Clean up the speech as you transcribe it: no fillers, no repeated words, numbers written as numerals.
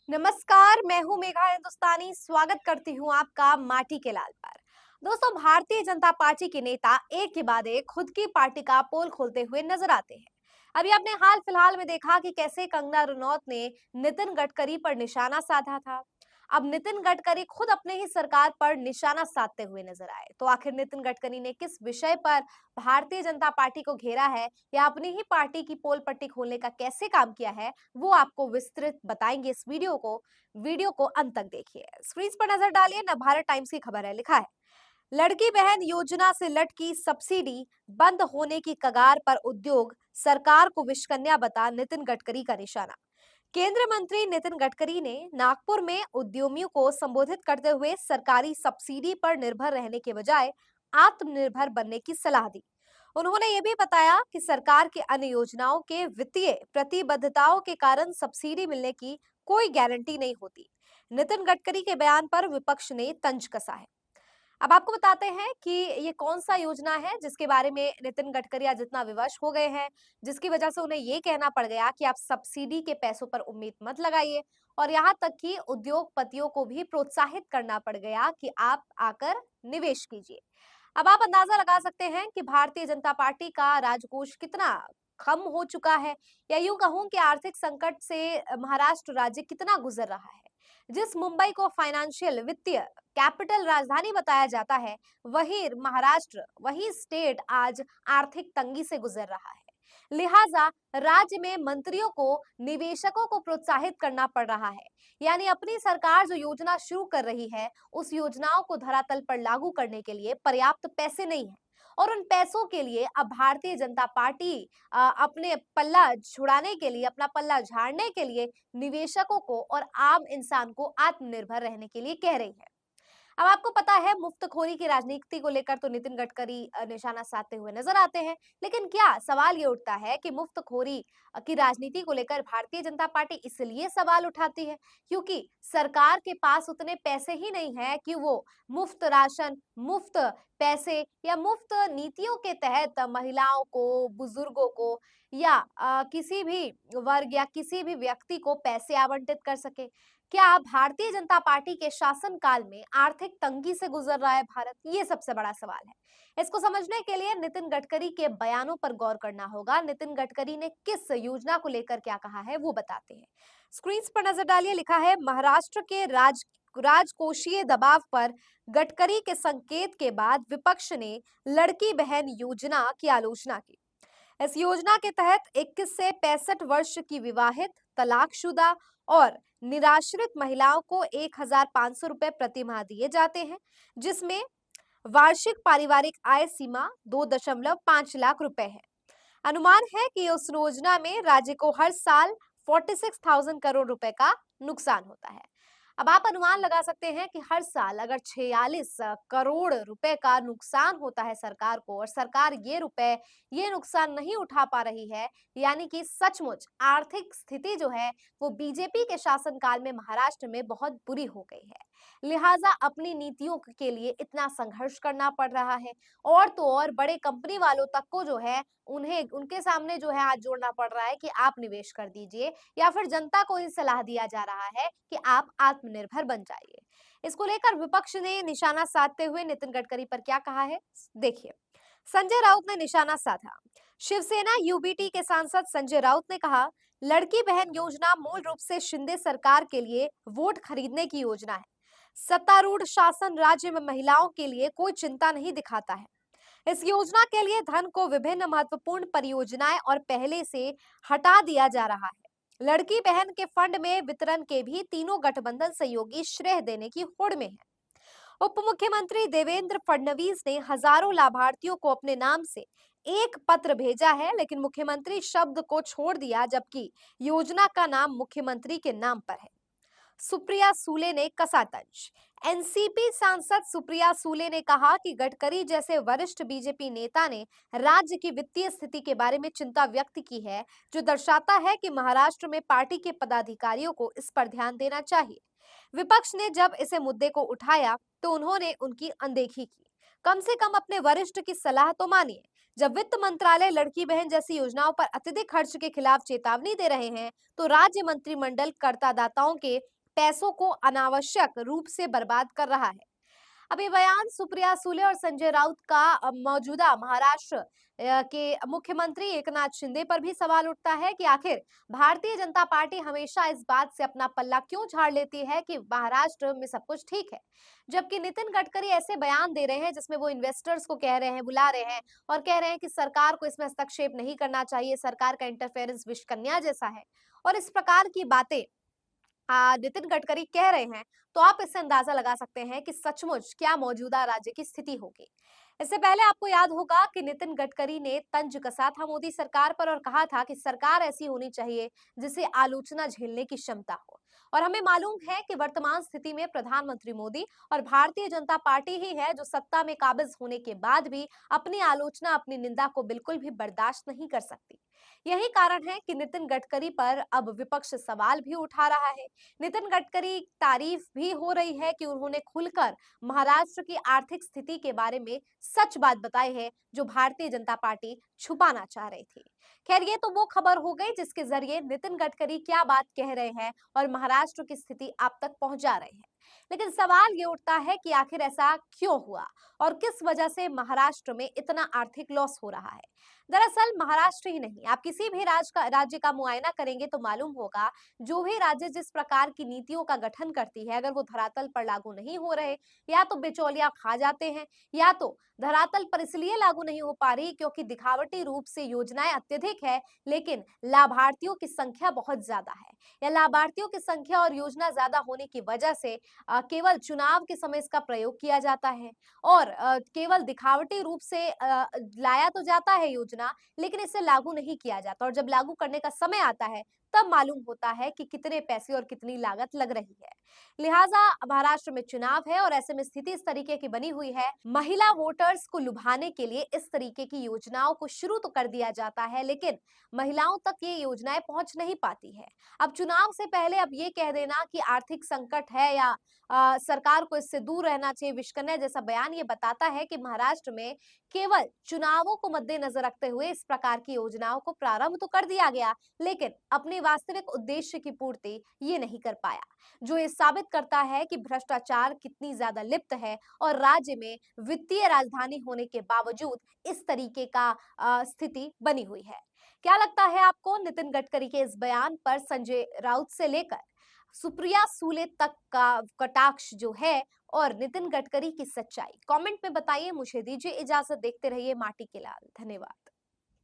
नमस्कार, मैं हूं मेघा हिंदुस्तानी। स्वागत करती हूं आपका माटी के लाल पर। दोस्तों, भारतीय जनता पार्टी के नेता एक के बाद एक खुद की पार्टी का पोल खोलते हुए नजर आते हैं। अभी आपने हाल फिलहाल में देखा कि कैसे कंगना रनौत ने नितिन गडकरी पर निशाना साधा था। अब नितिन गडकरी खुद अपने ही सरकार पर निशाना साधते हुए नजर आए। तो आखिर नितिन गडकरी ने किस विषय पर भारतीय जनता पार्टी को घेरा है या अपनी ही पार्टी की पोल पट्टी खोलने का कैसे काम किया है, वो आपको विस्तृत बताएंगे। इस वीडियो को अंत तक देखिए। स्क्रीन पर नजर डालिए। नवभारत टाइम्स की खबर है, लिखा है, लड़की बहन योजना से लटकी सब्सिडी, बंद होने की कगार पर उद्योग, सरकार को विषकन्या बता नितिन गडकरी का निशाना। केंद्रीय मंत्री नितिन गडकरी ने नागपुर में उद्यमियों को संबोधित करते हुए सरकारी सब्सिडी पर निर्भर रहने के बजाय आत्मनिर्भर बनने की सलाह दी। उन्होंने ये भी बताया कि सरकार की अन्य योजनाओं के वित्तीय प्रतिबद्धताओं के कारण सब्सिडी मिलने की कोई गारंटी नहीं होती। नितिन गडकरी के बयान पर विपक्ष ने तंज कसा है। अब आपको बताते हैं कि ये कौन सा योजना है जिसके बारे में नितिन गडकरी आज इतना विवश हो गए हैं, जिसकी वजह से उन्हें ये कहना पड़ गया कि आप सब्सिडी के पैसों पर उम्मीद मत लगाइए। और यहाँ तक कि उद्योगपतियों को भी प्रोत्साहित करना पड़ गया कि आप आकर निवेश कीजिए। अब आप अंदाजा लगा सकते हैं कि भारतीय जनता पार्टी का राजकोष कितना खम हो चुका है, या यूं कहूं कि आर्थिक संकट से महाराष्ट्र राज्य कितना गुजर रहा है। जिस मुंबई को फाइनेंशियल वित्तीय कैपिटल राजधानी बताया जाता है, वही स्टेट आज आर्थिक तंगी से गुजर रहा है। लिहाजा राज्य में मंत्रियों को निवेशकों को प्रोत्साहित करना पड़ रहा है। यानी अपनी सरकार जो योजना शुरू कर रही है, उस योजनाओं को धरातल पर लागू करने के लिए पर्याप्त पैसे नहीं है। और उन पैसों के लिए अब भारतीय जनता पार्टी अपने पल्ला छुड़ाने के लिए, अपना पल्ला झाड़ने के लिए निवेशकों को और आम इंसान को आत्मनिर्भर रहने के लिए कह रही है। अब आपको पता है, मुफ्तखोरी की राजनीति को लेकर तो नितिन गडकरी निशाना साधते हुए नजर आते हैं। लेकिन क्या सवाल ये उठता है कि मुफ्तखोरी की राजनीति को लेकर भारतीय जनता पार्टी इसलिए सवाल उठाती है क्योंकि सरकार के पास उतने पैसे ही नहीं है कि वो मुफ्त राशन, मुफ्त पैसे या मुफ्त नीतियों के तहत महिलाओं को, बुजुर्गों को या किसी भी वर्ग या किसी भी व्यक्ति को पैसे आवंटित कर सके। क्या भारतीय जनता पार्टी के शासनकाल में आर्थिक तंगी से गुजर रहा है भारत? ये सबसे बड़ा सवाल है। इसको समझने के लिए नितिन गडकरी के बयानों पर गौर करना होगा। नितिन गडकरी ने किस योजना को लेकर क्या कहा है, वो बताते हैं। स्क्रीन पर नजर डालिए, लिखा है, महाराष्ट्र के राजकोषीय दबाव पर गडकरी के संकेत के बाद विपक्ष ने लड़की बहन योजना की आलोचना की। इस योजना के तहत 21 से 65 वर्ष की विवाहित, तलाकशुदा और निराश्रित महिलाओं को 1,500 रुपए प्रति माह दिए जाते हैं, जिसमें वार्षिक पारिवारिक आय सीमा 2.5 लाख रुपए है। अनुमान है कि उस योजना में राज्य को हर साल 46,000 करोड़ रुपए का नुकसान होता है। अब आप अनुमान लगा सकते हैं कि हर साल अगर 46 करोड़ रुपए का नुकसान होता है सरकार को, और सरकार ये नुकसान नहीं उठा पा रही है, यानी कि सचमुच आर्थिक स्थिति जो है वो बीजेपी के शासनकाल में महाराष्ट्र में बहुत बुरी हो गई है। लिहाजा अपनी नीतियों के लिए इतना संघर्ष करना पड़ रहा है। और तो और बड़े कंपनी वालों तक को जो है, उन्हें उनके सामने जो है हाथ जोड़ना पड़ रहा है कि आप निवेश कर दीजिए, या फिर जनता को ही सलाह दिया जा रहा है कि आप आत्मनिर्भर बन जाइए। इसको लेकर विपक्ष ने निशाना साधते हुए नितिन गडकरी पर क्या कहा है, देखिए। संजय राउत ने निशाना साधा। शिवसेना यूबीटी के सांसद संजय राउत ने कहा, लड़की बहन योजना मूल रूप से शिंदे सरकार के लिए वोट खरीदने की योजना है। सत्तारूढ़ शासन राज्य में महिलाओं के लिए कोई चिंता नहीं दिखाता है। इस योजना के लिए धन को विभिन्न महत्वपूर्ण परियोजनाएं और पहले से हटा दिया जा रहा है। लड़की बहन के फंड में वितरण के भी तीनों गठबंधन सहयोगी श्रेय देने की होड़ में है। उप मुख्यमंत्री देवेंद्र फडणवीस ने हजारों लाभार्थियों को अपने नाम से एक पत्र भेजा है, लेकिन मुख्यमंत्री शब्द को छोड़ दिया, जबकि योजना का नाम मुख्यमंत्री के नाम पर है। सुप्रिया सूले ने कसा तंज। एनसीपी सांसद सुप्रिया सूले ने कहा कि गडकरी जैसे वरिष्ठ बीजेपी नेता ने राज्य की वित्तीय स्थिति के बारे में चिंता व्यक्त की है, जो दर्शाता है कि महाराष्ट्र में पार्टी के पदाधिकारियों को इस पर ध्यान देना चाहिए। विपक्ष ने जब इसे मुद्दे को उठाया तो उन्होंने उनकी अनदेखी की। कम से कम अपने वरिष्ठ की सलाह तो मानिए। जब वित्त मंत्रालय लड़की बहन जैसी योजनाओं पर अत्यधिक खर्च के खिलाफ चेतावनी दे रहे हैं, तो राज्य मंत्रिमंडल करदाताओं के पैसों को अनावश्यक रूप से बर्बाद कर रहा है। अब ये बयान सुप्रिया सुले और संजय राउत का मौजूदा महाराष्ट्र के मुख्यमंत्री एकनाथ शिंदे पर भी सवाल उठता है कि आखिर भारतीय जनता पार्टी हमेशा इस बात से अपना पल्ला क्यों झाड़ लेती है कि महाराष्ट्र में सब कुछ ठीक है, जबकि नितिन गडकरी ऐसे बयान दे रहे हैं जिसमें वो इन्वेस्टर्स को कह रहे हैं, बुला रहे हैं और कह रहे हैं कि सरकार को इसमें हस्तक्षेप नहीं करना चाहिए, सरकार का इंटरफेरेंस विष कन्या जैसा है। और इस प्रकार की बातें नितिन गडकरी कह रहे हैं, तो आप इससे अंदाजा लगा सकते हैं कि सचमुच क्या मौजूदा राज्य की स्थिति होगी। इससे पहले आपको याद होगा कि नितिन गडकरी ने तंज कसा था मोदी सरकार पर और कहा था कि सरकार ऐसी होनी चाहिए जिसे आलोचना झेलने की क्षमता हो। और हमें मालूम है कि वर्तमान स्थिति में प्रधानमंत्री मोदी और भारतीय जनता पार्टी ही है जो सत्ता में काबिज होने के बाद भी अपनी आलोचना, अपनी निंदा को बिल्कुल भी बर्दाश्त नहीं कर सकती। यही कारण है कि नितिन गडकरी पर अब विपक्ष सवाल भी उठा रहा है। नितिन गडकरी तारीफ भी हो रही है कि उन्होंने खुलकर महाराष्ट्र की आर्थिक स्थिति के बारे में सच बात बताई है जो भारतीय जनता पार्टी छुपाना चाह रही थी। खैर, ये तो वो खबर हो गई जिसके जरिए नितिन गडकरी क्या बात कह रहे हैं और महाराष्ट्र की स्थिति आप तक पहुंचा रहे हैं। लेकिन सवाल ये उठता है कि आखिर ऐसा क्यों हुआ और किस वजह से महाराष्ट्र में इतना आर्थिक लॉस हो रहा है। दरअसल महाराष्ट्र ही नहीं, आप किसी भी राज्य का मुआयना करेंगे तो मालूम होगा, जो भी राज्य जिस प्रकार की नीतियों का गठन करती है, अगर वो धरातल पर लागू नहीं हो रहे, या तो बिचौलिया खा जाते हैं, या तो धरातल पर इसलिए लागू नहीं हो पा रही क्योंकि दिखावटी रूप से योजनाएं अत्यधिक है, लेकिन लाभार्थियों की संख्या बहुत ज्यादा है, या लाभार्थियों की संख्या और योजना ज्यादा होने की वजह से केवल चुनाव के समय इसका प्रयोग किया जाता है और केवल दिखावटी रूप से लाया तो जाता है योजना, लेकिन इसे लागू नहीं किया जाता और जब लागू करने का समय आता है तब मालूम होता है कि कितने पैसे और कितनी लागत लग रही है। लिहाजा महाराष्ट्र में चुनाव है और ऐसे में स्थिति इस तरीके की बनी हुई है, महिला वोटर्स को लुभाने के लिए इस तरीके की योजनाओं को शुरू तो कर दिया जाता है, लेकिन महिलाओं तक ये योजनाएं पहुंच नहीं पाती है। अब चुनाव से पहले अब ये कह देना कि आर्थिक संकट है या सरकार को इससे दूर रहना चाहिए, विश्वकन्या जैसा बयान ये बताता है कि महाराष्ट्र में केवल चुनावों को मद्देनजर रखते हुए इस प्रकार की योजनाओं को प्रारंभ तो कर दिया गया, लेकिन अपने वास्तविक उद्देश्य की पूर्ति ये नहीं कर पाया, जो ये साबित करता है कि भ्रष्टाचार कितनी ज्यादा लिप्त है और राज्य में वित्तीय राजधानी होने के बावजूद इस तरीके का स्थिति बनी हुई है। क्या लगता है आपको नितिन गडकरी के इस बयान पर, संजय राउत से लेकर सुप्रिया सूले तक का कटाक्ष जो है और नितिन गडकरी की सच्चाई? कमेंट में बताइए। मुझे दीजिए इजाजत, देखते रहिए माटी के लाल। धन्यवाद।